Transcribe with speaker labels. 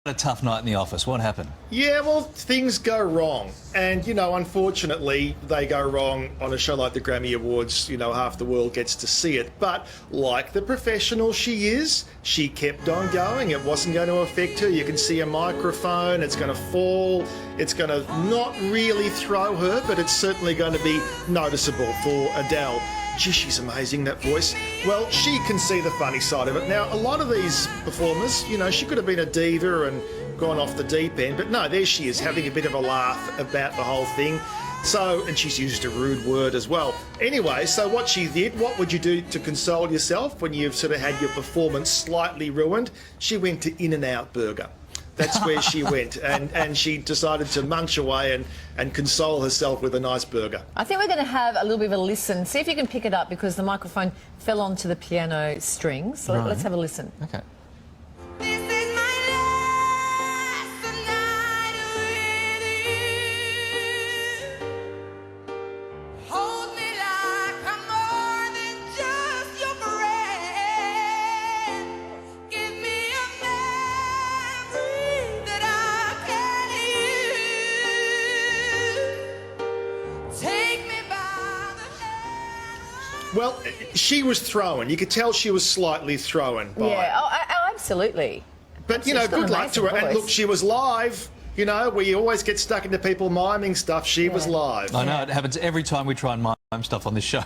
Speaker 1: A tough night in the office. What happened?
Speaker 2: Yeah, well, things go wrong. And, unfortunately, they go wrong on a show like the Grammy Awards. Half the world gets to see it. But like the professional she is, she kept on going. It wasn't going to affect her. You can see a microphone. It's going to fall. It's going to not really throw her, but it's certainly going to be noticeable for Adele. Gee, she's amazing, that voice. Well, she can see the funny side of it. Now, a lot of these performers, she could have been a diva and gone off the deep end, but no, there she is, having a bit of a laugh about the whole thing. And she's used a rude word as well. Anyway, so what she did, what would you do to console yourself when you've sort of had your performance slightly ruined? She went to In-N-Out Burger. That's where she went, and she decided to munch away and console herself with a nice burger.
Speaker 3: I think we're going to have a little bit of a listen. See if you can pick it up, because the microphone fell onto the piano strings. So let's have a listen.
Speaker 1: Okay.
Speaker 2: Well, she was thrown. You could tell she was slightly thrown by
Speaker 3: Yeah, oh, absolutely.
Speaker 2: But, good luck to her. And look, she was live. We always get stuck into people miming stuff. She was live.
Speaker 1: I know, it happens every time we try and mime stuff on this show.